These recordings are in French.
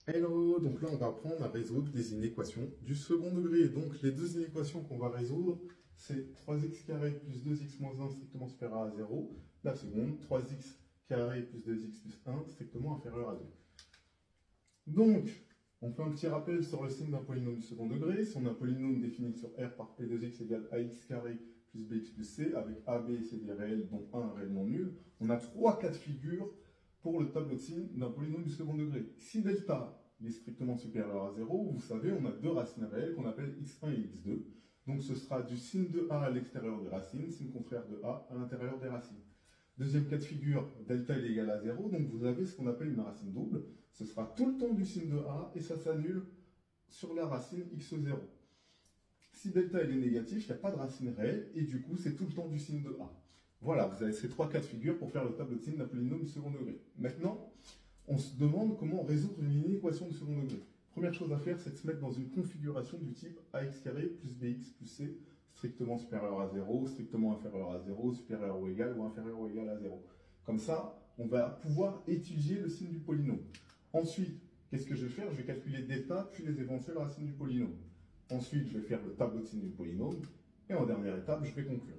Hello, donc là on va apprendre à résoudre des inéquations du second degré. Donc les deux inéquations qu'on va résoudre, c'est 3x carré plus 2x moins 1 strictement supérieur à 0. La seconde, 3x carré plus 2x plus 1 strictement inférieur à 2. Donc, on fait un petit rappel sur le signe d'un polynôme du second degré. Si on a un polynôme défini sur R par P2x égale ax carré plus bx plus c, avec a, b et c des réels, dont 1 un réel non nul, on a trois cas de figure pour le tableau de signes d'un polynôme du second degré. Si delta est strictement supérieur à 0, vous savez, on a deux racines réelles qu'on appelle x1 et x2. Donc ce sera du signe de a à l'extérieur des racines, signe contraire de a à l'intérieur des racines. Deuxième cas de figure, delta est égal à 0, donc vous avez ce qu'on appelle une racine double. Ce sera tout le temps du signe de a et ça s'annule sur la racine x0. Si delta est négatif, il n'y a pas de racine réelle et du coup c'est tout le temps du signe de a. Voilà, vous avez ces trois cas de figure pour faire le tableau de signes d'un polynôme du second degré. Maintenant, on se demande comment résoudre une inéquation du second degré. Première chose à faire, c'est de se mettre dans une configuration du type ax carré plus bx plus c strictement supérieur à 0, strictement inférieur à 0, supérieur ou égal ou inférieur ou égal à 0. Comme ça, on va pouvoir étudier le signe du polynôme. Ensuite, qu'est-ce que je vais faire? Je vais calculer delta puis les éventuelles racines du polynôme. Ensuite, je vais faire le tableau de signe du polynôme. Et en dernière étape, je vais conclure.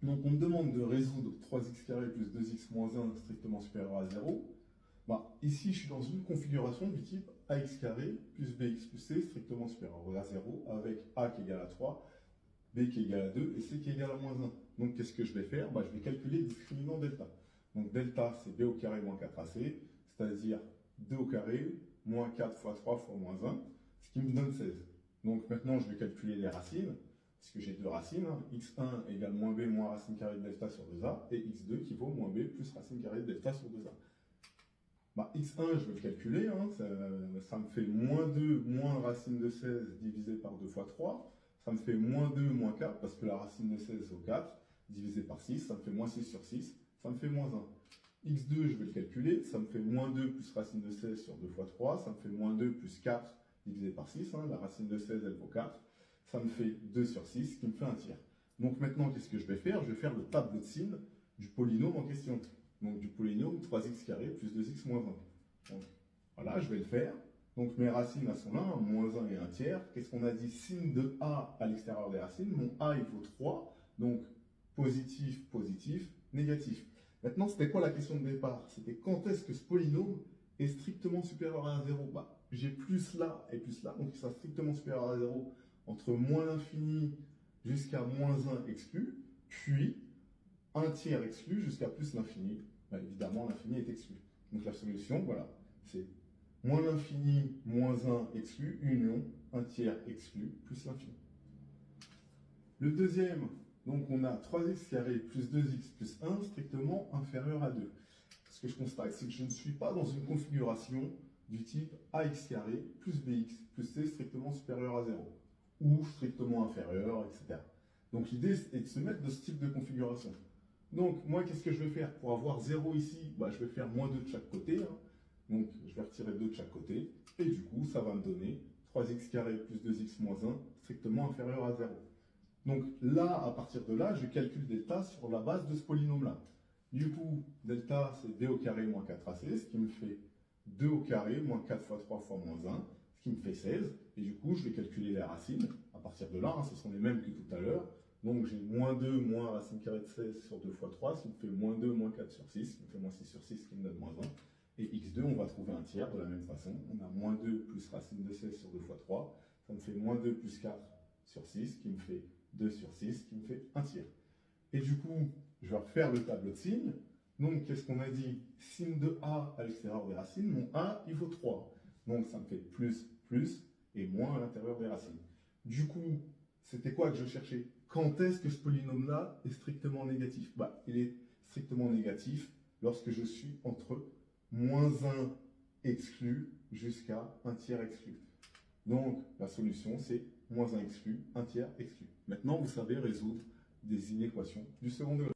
Donc, on me demande de résoudre 3x carré plus 2x moins 1 strictement supérieur à 0. Ici, je suis dans une configuration du type ax carré plus bx plus c strictement supérieur à 0 avec a qui est égal à 3, b qui est égal à 2 et c qui est égal à moins 1. Donc, qu'est-ce que je vais faire? Je vais calculer le discriminant delta. Donc, delta, c'est b au carré moins 4ac, c'est-à-dire 2 au carré moins 4 fois 3 fois moins 1, ce qui me donne 16. Donc, maintenant, je vais calculer les racines, puisque j'ai deux racines. x1 égale moins b moins racine carrée de delta sur 2a, et x2 qui vaut moins b plus racine carrée de delta sur 2a. x1, je vais le calculer, ça me fait moins 2 moins racine de 16 divisé par 2 fois 3. Ça me fait moins 2 moins 4, parce que la racine de 16 c'est au 4, divisé par 6, ça me fait moins 6 sur 6, ça me fait moins 1. x2, je vais le calculer, ça me fait moins 2 plus racine de 16 sur 2 fois 3, ça me fait moins 2 plus 4 divisé par 6, la racine de 16 elle vaut 4, ça me fait 2 sur 6, ce qui me fait un tiers. Donc maintenant, qu'est-ce que je vais faire? Je vais faire le tableau de signes du polynôme en question. Donc du polynôme 3x carré plus 2x moins 1. Donc voilà, je vais le faire. Donc mes racines elles sont là, moins 1 et 1 tiers. Qu'est-ce qu'on a dit? Signe de a à l'extérieur des racines. Mon a il vaut 3. Donc positif, positif, négatif. Maintenant, c'était quoi la question de départ? C'était quand est-ce que ce polynôme est strictement supérieur à 0? J'ai plus là et plus là, donc il sera strictement supérieur à 0 entre moins l'infini jusqu'à moins 1 exclu, puis 1 tiers exclu jusqu'à plus l'infini. Évidemment, l'infini est exclu. Donc la solution, voilà, c'est moins l'infini, moins 1 exclu, union, 1 tiers exclu, plus l'infini. Le deuxième, donc on a 3x carré plus 2x plus 1 strictement inférieur à 2. Ce que je constate, c'est que je ne suis pas dans une configuration du type ax carré plus bx plus c strictement supérieur à 0, ou strictement inférieur, etc. Donc l'idée est de se mettre dans ce type de configuration. Donc, moi, qu'est-ce que je vais faire? Pour avoir 0 ici, je vais faire moins 2 de chaque côté. Donc, je vais retirer 2 de chaque côté. Et du coup, ça va me donner 3x carré plus 2x moins 1 strictement inférieur à 0. Donc là, à partir de là, je calcule delta sur la base de ce polynôme-là. Du coup, delta, c'est b au carré moins 4ac, ce qui me fait 2 au carré moins 4 fois 3 fois moins 1, ce qui me fait 16. Et du coup, je vais calculer les racines. À partir de là, ce sont les mêmes que tout à l'heure. Donc j'ai moins 2 moins racine carrée de 16 sur 2 fois 3, ce qui me fait moins 2 moins 4 sur 6, ce qui me fait moins 6 sur 6, ce qui me donne moins 1. Et x2, on va trouver un tiers de la même façon. On a moins 2 plus racine de 16 sur 2 fois 3, ça me fait moins 2 plus 4 sur 6, ce qui me fait 2 sur 6, ce qui me fait un tiers. Et du coup, je vais refaire le tableau de signes. Donc, qu'est-ce qu'on a dit? Signe de a à l'extérieur des racines, mon a, il vaut 3. Donc, ça me fait plus, plus, et moins à l'intérieur des racines. Du coup, c'était quoi que je cherchais? Quand est-ce que ce polynôme-là est strictement négatif? Il est strictement négatif lorsque je suis entre moins 1 exclu jusqu'à 1 tiers exclu. Donc, la solution, c'est moins 1 exclu, 1 tiers exclu. Maintenant, vous savez résoudre des inéquations du second degré.